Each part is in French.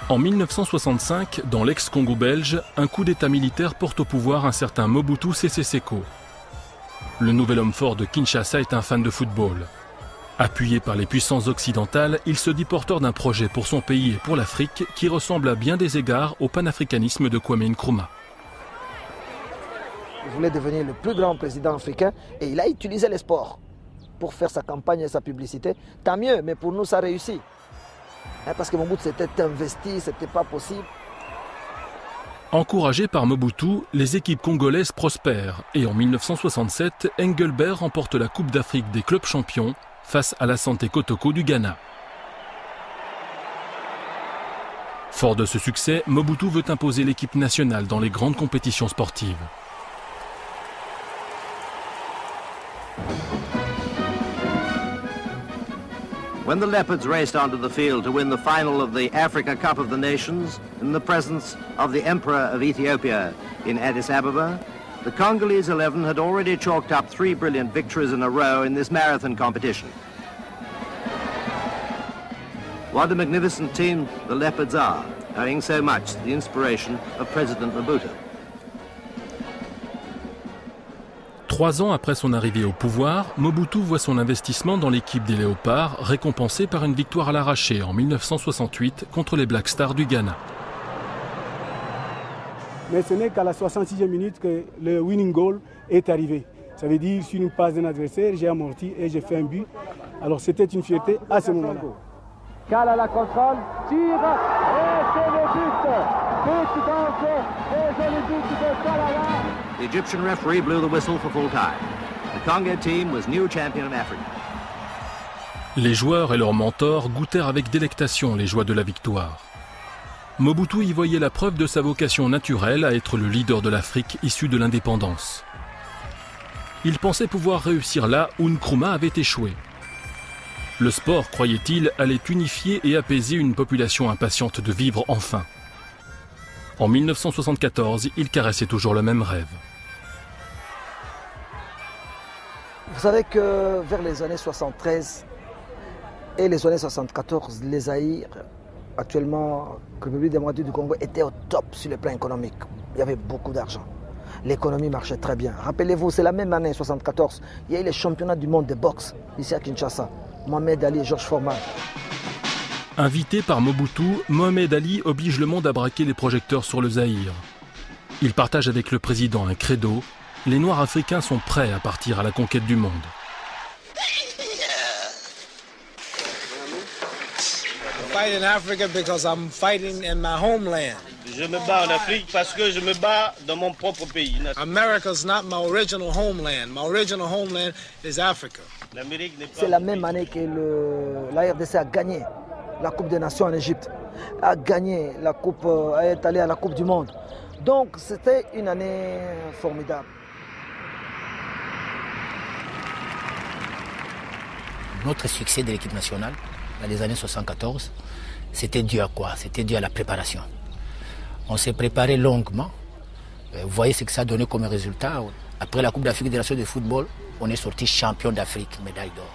En 1965, dans l'ex-Congo belge, un coup d'état militaire porte au pouvoir un certain Mobutu Sese Seko. Le nouvel homme fort de Kinshasa est un fan de football. Appuyé par les puissances occidentales, il se dit porteur d'un projet pour son pays et pour l'Afrique qui ressemble à bien des égards au panafricanisme de Kwame Nkrumah. Il voulait devenir le plus grand président africain et il a utilisé les sports pour faire sa campagne et sa publicité. Tant mieux, mais pour nous, ça réussit. Parce que Mobutu s'était investi, ce n'était pas possible. Encouragé par Mobutu, les équipes congolaises prospèrent et en 1967, Engelbert remporte la Coupe d'Afrique des clubs champions face à la Santé Kotoko du Ghana. Fort de ce succès, Mobutu veut imposer l'équipe nationale dans les grandes compétitions sportives. When the Leopards raced onto the field to win the final of the Africa Cup of the Nations in the presence of the Emperor of Ethiopia in Addis Ababa, the Congolese 11 had already chalked up 3 brilliant victories in a row in this marathon competition. What a magnificent team the Leopards are, owing so much to the inspiration of President Mobutu. 3 ans après son arrivée au pouvoir, Mobutu voit son investissement dans l'équipe des Léopards récompensé par une victoire à l'arraché en 1968 contre les Black Stars du Ghana. Mais ce n'est qu'à la 66e minute que le winning goal est arrivé. Ça veut dire sur une passe d'un adversaire, j'ai amorti et j'ai fait un but. Alors c'était une fierté à ce moment-là. Kala la contrôle, tire et c'est le but. But donc et joli but de Kalala. The Egyptian referee blew the whistle for full time. The Congo team was new champion of Africa. Les joueurs et leurs mentors goûtèrent avec délectation les joies de la victoire. Mobutu y voyait la preuve de sa vocation naturelle à être le leader de l'Afrique issue de l'indépendance. Il pensait pouvoir réussir là où Nkrumah avait échoué. Le sport, croyait-il, allait unifier et apaiser une population impatiente de vivre enfin. En 1974, il caressait toujours le même rêve. Vous savez que vers les années 73 et les années 74, les Zaïre, actuellement, République démocratique du Congo, était au top sur le plan économique. Il y avait beaucoup d'argent. L'économie marchait très bien. Rappelez-vous, c'est la même année, 74, il y a eu les championnats du monde de boxe, ici à Kinshasa. Mohamed Ali et Georges Foreman. Invité par Mobutu, Mohamed Ali oblige le monde à braquer les projecteurs sur le Zaïre. Il partage avec le président un credo. Les Noirs africains sont prêts à partir à la conquête du monde. Fight in Africa because I'm fighting in my homeland. Je me bats en Afrique parce que je me bats dans mon propre pays. America's not my original homeland. My original homeland is Africa. C'est la même année que la RDC a gagné la Coupe des Nations en Égypte, a gagné la Coupe, est allé à la Coupe du Monde. Donc c'était une année formidable. Notre succès de l'équipe nationale dans les années 74, c'était dû à quoi? C'était dû à la préparation. On s'est préparé longuement. Vous voyez ce que ça a donné comme résultat. Après la Coupe d'Afrique des Nations de football, on est sorti champion d'Afrique, médaille d'or.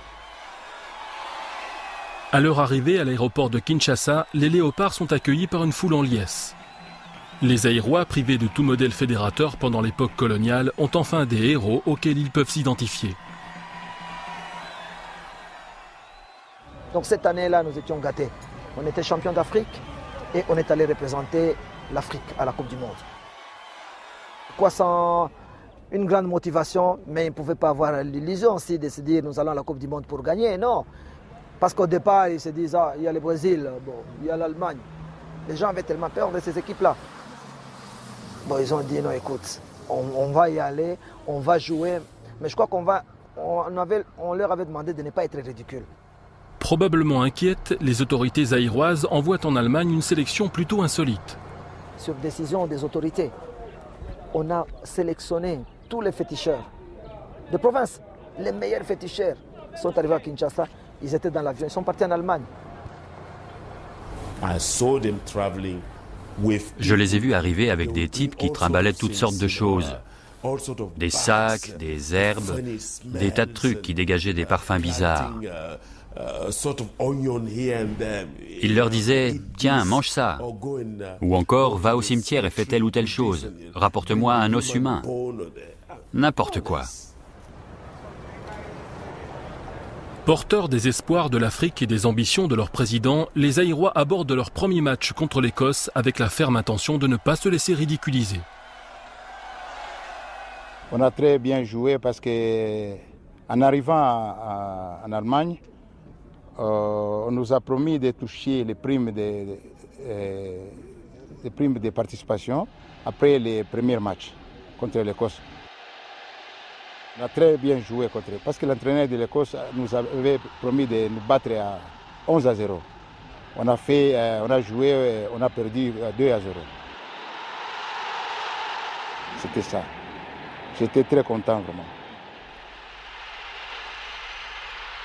À leur arrivée à l'aéroport de Kinshasa, les Léopards sont accueillis par une foule en liesse. Les Zaïrois, privés de tout modèle fédérateur pendant l'époque coloniale, ont enfin des héros auxquels ils peuvent s'identifier. Donc cette année-là, nous étions gâtés. On était champion d'Afrique et on est allé représenter l'Afrique à la Coupe du Monde. Quoi sans une grande motivation, mais ils ne pouvaient pas avoir l'illusion aussi de se dire nous allons à la Coupe du Monde pour gagner, non. Parce qu'au départ, ils se disent ah, il y a le Brésil, bon, il y a l'Allemagne. Les gens avaient tellement peur de ces équipes-là. Bon, ils ont dit non, écoute, on va y aller, on va jouer, mais je crois on leur avait demandé de ne pas être ridicule. Probablement inquiètes, les autorités zaïroises envoient en Allemagne une sélection plutôt insolite. Sur décision des autorités, on a sélectionné tous les féticheurs de province. Les meilleurs féticheurs sont arrivés à Kinshasa, ils étaient dans l'avion, ils sont partis en Allemagne. Je les ai vus arriver avec des types qui trimballaient toutes sortes de choses. Des sacs, des herbes, des tas de trucs qui dégageaient des parfums bizarres. Il leur disait « Tiens, mange ça !» ou encore « Va au cimetière et fais telle ou telle chose, rapporte-moi un os humain !» N'importe quoi. Porteurs des espoirs de l'Afrique et des ambitions de leur président, les Zaïrois abordent leur premier match contre l'Écosse avec la ferme intention de ne pas se laisser ridiculiser. On a très bien joué parce qu'en arrivant en Allemagne, on nous a promis de toucher les primes de participation après les premiers matchs contre l'Écosse. On a très bien joué contre eux parce que l'entraîneur de l'Écosse nous avait promis de nous battre à 11-0. On a joué, on a perdu 2-0. C'était ça. J'étais très content vraiment.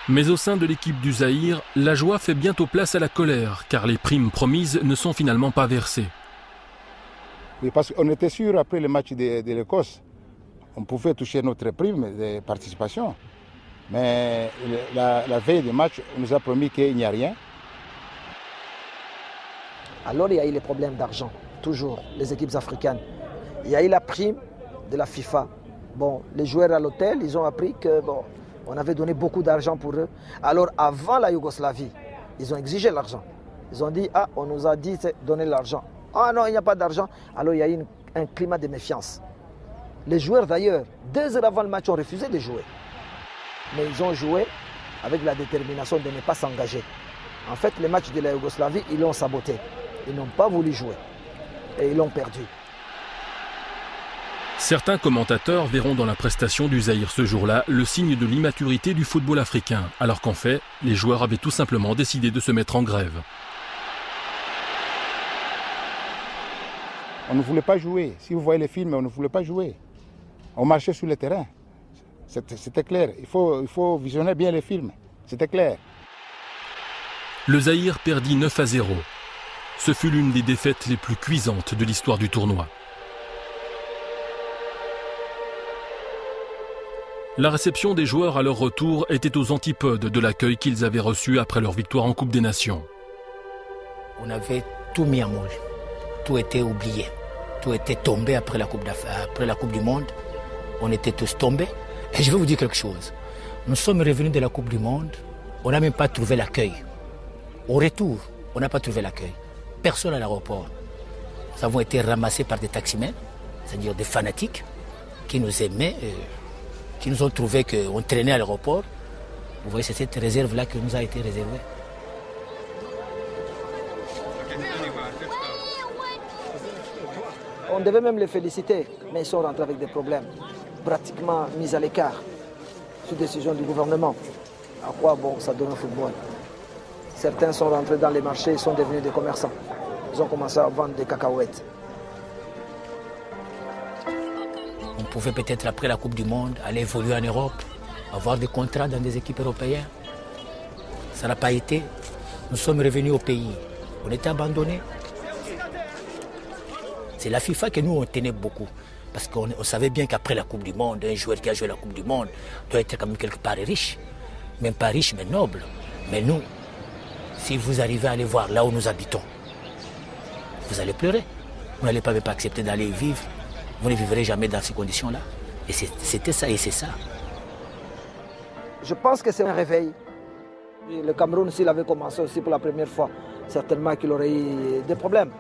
Mais au sein de l'équipe du Zaïre, la joie fait bientôt place à la colère, car les primes promises ne sont finalement pas versées. Oui, parce qu'on était sûr après le match de l'Écosse, on pouvait toucher notre prime de participation. Mais la veille du match, on nous a promis qu'il n'y a rien. Alors il y a eu les problèmes d'argent, toujours, les équipes africaines. Il y a eu la prime de la FIFA. Bon, les joueurs à l'hôtel, ils ont appris que on avait donné beaucoup d'argent pour eux. Alors avant la Yougoslavie, ils ont exigé l'argent. Ils ont dit, on nous a dit de donner l'argent. Ah non, il n'y a pas d'argent. Alors il y a eu un climat de méfiance. Les joueurs d'ailleurs, 2 heures avant le match, ont refusé de jouer. Mais ils ont joué avec la détermination de ne pas s'engager. En fait, les matchs de la Yougoslavie, ils l'ont saboté. Ils n'ont pas voulu jouer. Et ils l'ont perdu. Certains commentateurs verront dans la prestation du Zaïre ce jour-là le signe de l'immaturité du football africain, alors qu'en fait, les joueurs avaient tout simplement décidé de se mettre en grève. On ne voulait pas jouer. Si vous voyez les films, on ne voulait pas jouer. On marchait sur le terrain. C'était clair. Il faut visionner bien les films. C'était clair. Le Zaïre perdit 9-0. Ce fut l'une des défaites les plus cuisantes de l'histoire du tournoi. La réception des joueurs à leur retour était aux antipodes de l'accueil qu'ils avaient reçu après leur victoire en Coupe des Nations. On avait tout mis à mal. Tout était oublié. Tout était tombé après la Coupe du Monde. On était tous tombés. Et je vais vous dire quelque chose. Nous sommes revenus de la Coupe du Monde. On n'a même pas trouvé l'accueil. Au retour, on n'a pas trouvé l'accueil. Personne à l'aéroport. Nous avons été ramassés par des taximens, c'est-à-dire des fanatiques qui nous aimaient, qui nous ont trouvé qu'on traînait à l'aéroport. Vous voyez, c'est cette réserve-là qui nous a été réservée. On devait même les féliciter, mais ils sont rentrés avec des problèmes, pratiquement mis à l'écart, sous décision du gouvernement. À quoi bon ça donne au football? Certains sont rentrés dans les marchés, ils sont devenus des commerçants. Ils ont commencé à vendre des cacahuètes. On pouvait peut-être après la Coupe du Monde aller évoluer en Europe, avoir des contrats dans des équipes européennes. Ça n'a pas été. Nous sommes revenus au pays. On était abandonnés. C'est la FIFA que nous on tenait beaucoup. Parce qu'on savait bien qu'après la Coupe du Monde, un joueur qui a joué la Coupe du Monde doit être quand même quelque part riche. Même pas riche, mais noble. Mais nous, si vous arrivez à aller voir là où nous habitons, vous allez pleurer. Vous n'allez pas accepter d'aller vivre. Vous ne vivrez jamais dans ces conditions-là. Et c'était ça, et c'est ça. Je pense que c'est un réveil. Le Cameroun, s'il avait commencé aussi pour la première fois, certainement qu'il aurait eu des problèmes.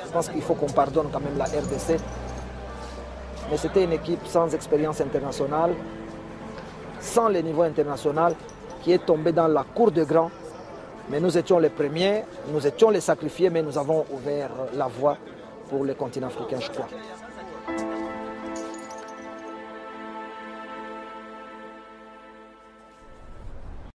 Je pense qu'il faut qu'on pardonne quand même la RDC. Mais c'était une équipe sans expérience internationale, sans le niveau international, qui est tombée dans la cour de grands. Mais nous étions les premiers, nous étions les sacrifiés, mais nous avons ouvert la voie pour le continent africain, je crois.